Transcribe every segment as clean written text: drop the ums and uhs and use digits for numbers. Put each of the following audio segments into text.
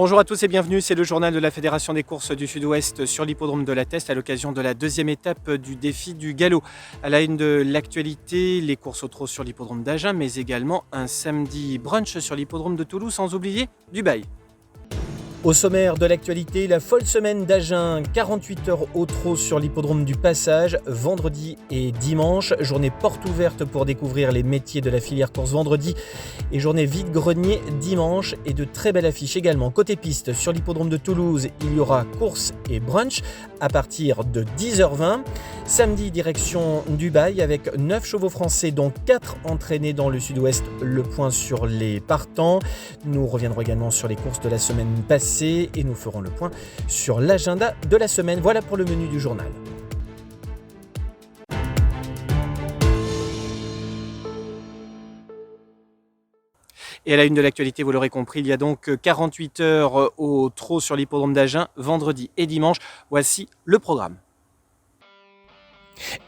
Bonjour à tous et bienvenue, c'est le journal de la Fédération des courses du Sud-Ouest sur l'hippodrome de la Teste à l'occasion de la deuxième étape du défi du galop. À la une de l'actualité, les courses au trot sur l'hippodrome d'Agen, mais également un samedi brunch sur l'hippodrome de Toulouse, sans oublier Dubaï. Au sommaire de l'actualité, la folle semaine d'Agen, 48 heures au trot sur l'hippodrome du Passage, vendredi et dimanche, journée porte ouverte pour découvrir les métiers de la filière course vendredi et journée vide-grenier dimanche et de très belles affiches également. Côté piste, sur l'hippodrome de Toulouse, il y aura course et brunch à partir de 10h20. Samedi, direction Dubaï avec 9 chevaux français dont 4 entraînés dans le Sud-Ouest, le point sur les partants. Nous reviendrons également sur les courses de la semaine passée et nous ferons le point sur l'agenda de la semaine. Voilà pour le menu du journal. Et à la une de l'actualité, vous l'aurez compris, il y a donc 48 heures au trot sur l'hippodrome d'Agen, vendredi et dimanche. Voici le programme.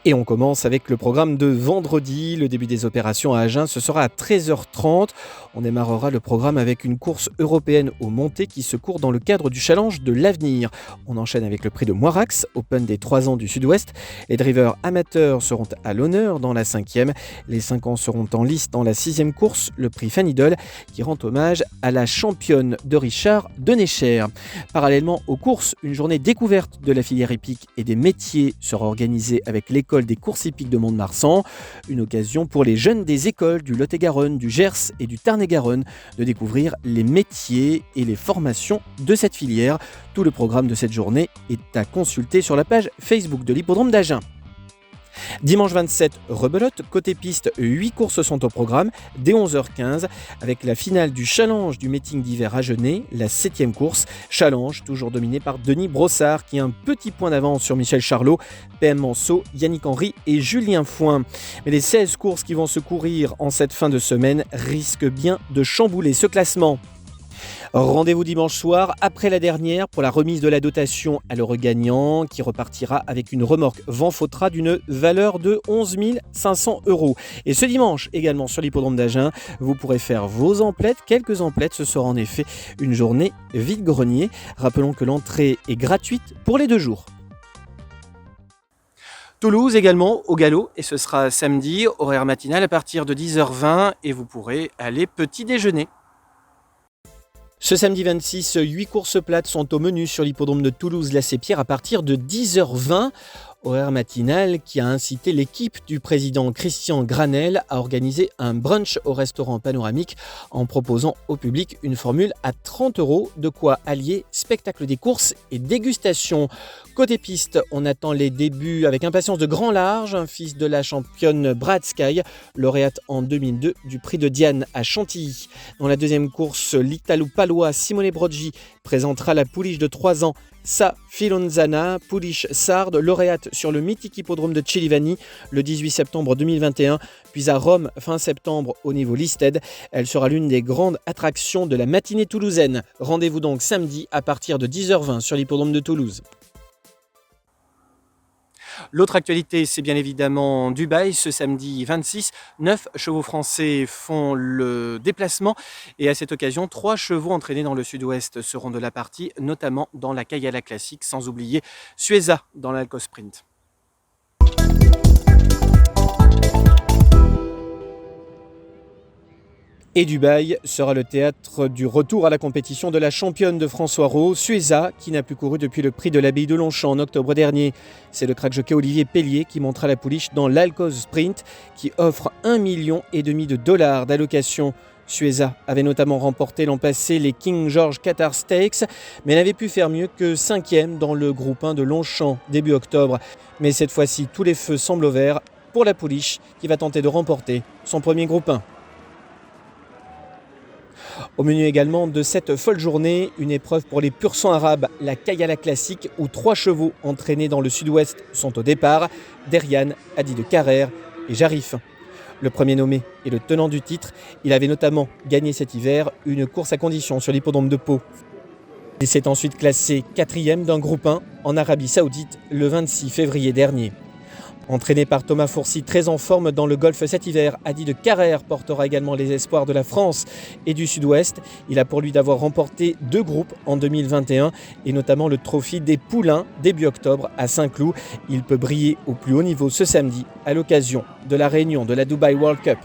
Et on commence avec le programme de vendredi. Le début des opérations à Agen, ce sera à 13h30. On démarrera le programme avec une course européenne aux montées qui se court dans le cadre du challenge de l'avenir. On enchaîne avec le prix de Moirax, Open des 3 ans du Sud-Ouest. Les drivers amateurs seront à l'honneur dans la 5e. Les 5 ans seront en lice dans la 6e course, le prix Fanidol, qui rend hommage à la championne de Richard de Necher. Parallèlement aux courses, une journée découverte de la filière hippique et des métiers sera organisée avec l'école des courses hippiques de Mont-de-Marsan, une occasion pour les jeunes des écoles du Lot-et-Garonne, du Gers et du Tarn-et-Garonne de découvrir les métiers et les formations de cette filière. Tout le programme de cette journée est à consulter sur la page Facebook de l'hippodrome d'Agen. Dimanche 27, rebelote, côté piste, 8 courses sont au programme dès 11h15 avec la finale du challenge du meeting d'hiver agenais, la 7e course. Challenge toujours dominé par Denis Brossard qui a un petit point d'avance sur Michel Charlot, PM Manceau, Yannick Henry et Julien Foin. Mais les 16 courses qui vont se courir en cette fin de semaine risquent bien de chambouler ce classement. Rendez-vous dimanche soir après la dernière pour la remise de la dotation à l'heure gagnant qui repartira avec une remorque Vent Fautra d'une valeur de 11 500 €. Et ce dimanche également sur l'hippodrome d'Agen, vous pourrez faire vos emplettes. Quelques emplettes, ce sera en effet une journée vide-grenier. Rappelons que l'entrée est gratuite pour les 2 jours. Toulouse également au galop et ce sera samedi, horaire matinal à partir de 10h20 et vous pourrez aller petit déjeuner. Ce samedi 26, 8 courses plates sont au menu sur l'hippodrome de Toulouse-Lacépierre à partir de 10h20. Horaire matinal qui a incité l'équipe du président Christian Granel à organiser un brunch au restaurant panoramique en proposant au public une formule à 30 €, de quoi allier spectacle des courses et dégustation. Côté piste, on attend les débuts avec impatience de Grand Large, un fils de la championne Brad Sky, lauréate en 2002 du prix de Diane à Chantilly. Dans la deuxième course, l'Italo-Palois Simone Broggi présentera la pouliche de 3 ans Sa Filonzana, pouliche sarde, lauréate sur le mythique hippodrome de Chilivani le 18 septembre 2021, puis à Rome fin septembre au niveau listed. Elle sera l'une des grandes attractions de la matinée toulousaine. Rendez-vous donc samedi à partir de 10h20 sur l'hippodrome de Toulouse. L'autre actualité, c'est bien évidemment Dubaï. Ce samedi 26, 9 chevaux français font le déplacement. Et à cette occasion, 3 chevaux entraînés dans le Sud-Ouest seront de la partie, notamment dans la Kayala Classique, sans oublier Sueza dans l'Alco Sprint. Et Dubaï sera le théâtre du retour à la compétition de la championne de François Roux, Sueza, qui n'a plus couru depuis le prix de l'Abbaye de Longchamp en octobre dernier. C'est le crack jockey Olivier Pellier qui montera la pouliche dans l'Alcoz Sprint, qui offre 1,5 million $ d'allocation. Sueza avait notamment remporté l'an passé les King George Qatar Stakes, mais n'avait pu faire mieux que 5e dans le groupe 1 de Longchamp début octobre. Mais cette fois-ci, tous les feux semblent au vert pour la pouliche qui va tenter de remporter son premier groupe 1. Au menu également de cette folle journée, une épreuve pour les pur sang arabes, la Kayala Classique, où 3 chevaux entraînés dans le Sud-Ouest sont au départ, Derian, Hadi de Carrère et Jarif. Le premier nommé est le tenant du titre. Il avait notamment gagné cet hiver une course à condition sur l'hippodrome de Pau. Il s'est ensuite classé 4e d'un groupe 1 en Arabie Saoudite le 26 février dernier. Entraîné par Thomas Fourcy, très en forme dans le golf cet hiver, Adi de Carrère portera également les espoirs de la France et du Sud-Ouest. Il a pour lui d'avoir remporté 2 groupes en 2021 et notamment le trophée des Poulains début octobre à Saint-Cloud. Il peut briller au plus haut niveau ce samedi à l'occasion de la réunion de la Dubai World Cup.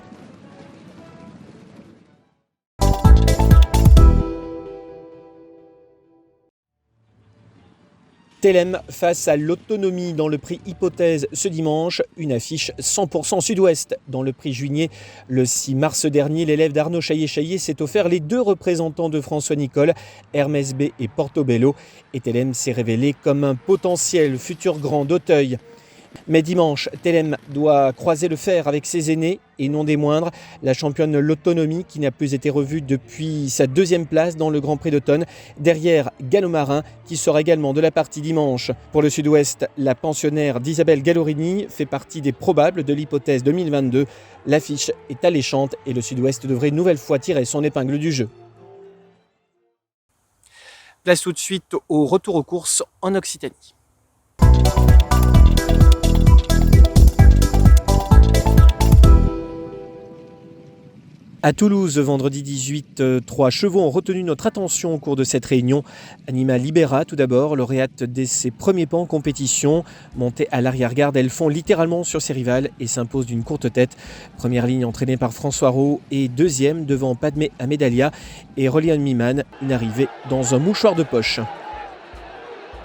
Telem face à l'autonomie dans le prix Hypothèse ce dimanche, une affiche 100% Sud-Ouest. Dans le prix Juigné, le 6 mars dernier, l'élève d'Arnaud Chaillet-Chaillet s'est offert les 2 représentants de François Nicole, Hermès B et Portobello. Et Telem s'est révélé comme un potentiel futur grand d'Auteuil. Mais dimanche, Telem doit croiser le fer avec ses aînés et non des moindres. La championne l'autonomie qui n'a plus été revue depuis sa 2e place dans le Grand Prix d'automne. Derrière Gallo-Marin qui sera également de la partie dimanche. Pour le Sud-Ouest, la pensionnaire d'Isabelle Gallorini fait partie des probables de l'hypothèse 2022. L'affiche est alléchante et le Sud-Ouest devrait une nouvelle fois tirer son épingle du jeu. Place tout de suite au retour aux courses en Occitanie. À Toulouse, vendredi 18, 3 chevaux ont retenu notre attention au cours de cette réunion. Anima Libera, tout d'abord, lauréate dès ses premiers pas en compétition. Montée à l'arrière-garde, elles font littéralement sur ses rivales et s'imposent d'une courte tête. Première ligne entraînée par François Rowe et deuxième devant Padmé Amedalia et Relian Miman, une arrivée dans un mouchoir de poche.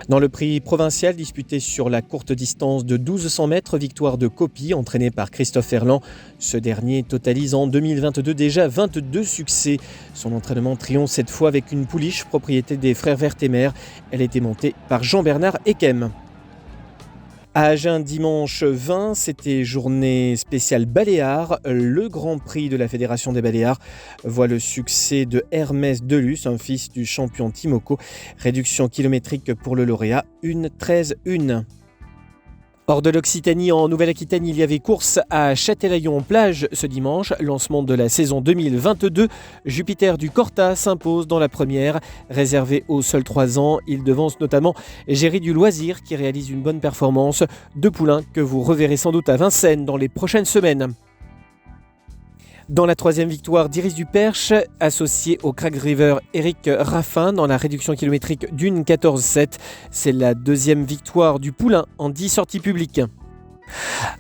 Dans le prix provincial disputé sur la courte distance de 1200 mètres, victoire de Copy entraînée par Christophe Ferland. Ce dernier totalise en 2022 déjà 22 succès. Son entraînement triomphe cette fois avec une pouliche propriété des frères Vertemer. Elle était montée par Jean-Bernard Ekem. À Agen, dimanche 20, c'était journée spéciale Baléares. Le Grand Prix de la Fédération des Baléares voit le succès de Hermès Delus, un fils du champion Timoko. Réduction kilométrique pour le lauréat, 1:13:1. Hors de l'Occitanie, en Nouvelle-Aquitaine, il y avait course à Châtelaillon-Plage ce dimanche. Lancement de la saison 2022. Jupiter du Corta s'impose dans la première. Réservé aux seuls 3 ans, il devance notamment Géry du Loisir qui réalise une bonne performance. 2 poulains que vous reverrez sans doute à Vincennes dans les prochaines semaines. Dans la 3e victoire d'Iris du Perche, associé au Craig River Eric Raffin dans la réduction kilométrique d'1:14:7. C'est la 2e victoire du poulain en 10 sorties publiques.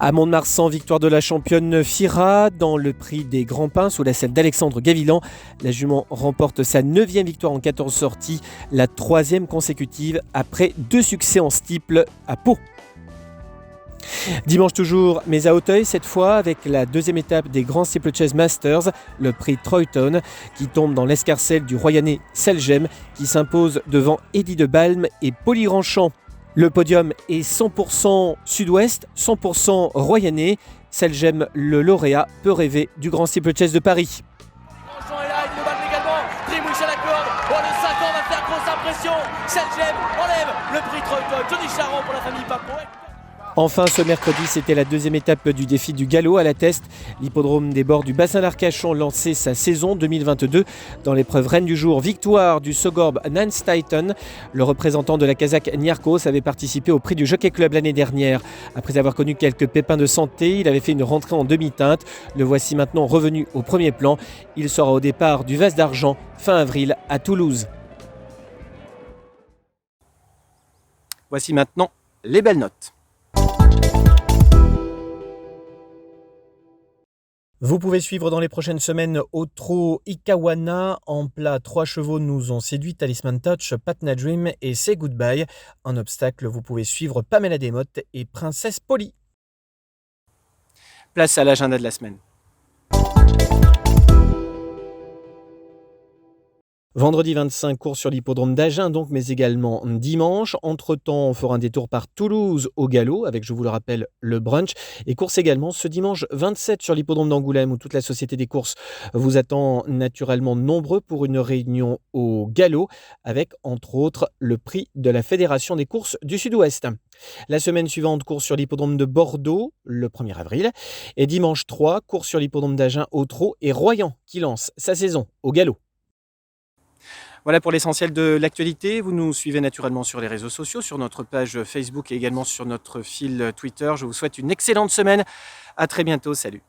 À Mont-de-Marsan, victoire de la championne Fira dans le prix des Grands Pins sous la selle d'Alexandre Gavilan. La jument remporte sa 9e victoire en 14 sorties, la 3e consécutive après 2 succès en steeple à Pau. Dimanche toujours, mais à Auteuil cette fois avec la 2e étape des Grands Steeplechase Masters, le prix Troyton qui tombe dans l'escarcelle du Royanais Selgem qui s'impose devant Eddie de Balme et Polly Ranchamp. Le podium est 100% Sud-Ouest, 100% Royanais. Selgem, le lauréat, peut rêver du Grand Steeplechase de Paris. Ranchamp est là, Eddie de Balme également, Trimouche à la corde, le 5 ans va faire grosse impression. Selgem enlève le prix Troyton, Johnny Charon pour la famille Papo. Enfin, ce mercredi, c'était la 2e étape du défi du galop à la Teste. L'hippodrome des bords du bassin d'Arcachon lançait sa saison 2022. Dans l'épreuve reine du jour, victoire du Sogorb Nance Titan. Le représentant de la Kazakh Niarkos avait participé au prix du Jockey Club l'année dernière. Après avoir connu quelques pépins de santé, il avait fait une rentrée en demi-teinte. Le voici maintenant revenu au premier plan. Il sera au départ du Vase d'Argent fin avril à Toulouse. Voici maintenant les belles notes. Vous pouvez suivre dans les prochaines semaines Otro Ikawana. En plat, 3 chevaux nous ont séduit, Talisman Touch, Patna Dream et Say Goodbye. En obstacle, vous pouvez suivre Pamela Desmottes et Princesse Polly. Place à l'agenda de la semaine. Vendredi 25, course sur l'hippodrome d'Agen, donc, mais également dimanche. Entre-temps, on fera un détour par Toulouse au galop, avec, je vous le rappelle, le brunch. Et course également ce dimanche 27 sur l'hippodrome d'Angoulême, où toute la Société des courses vous attend naturellement nombreux pour une réunion au galop, avec, entre autres, le prix de la Fédération des courses du Sud-Ouest. La semaine suivante, course sur l'hippodrome de Bordeaux, le 1er avril. Et dimanche 3, course sur l'hippodrome d'Agen au trot et Royan, qui lance sa saison au galop. Voilà pour l'essentiel de l'actualité. Vous nous suivez naturellement sur les réseaux sociaux, sur notre page Facebook et également sur notre fil Twitter. Je vous souhaite une excellente semaine. À très bientôt. Salut.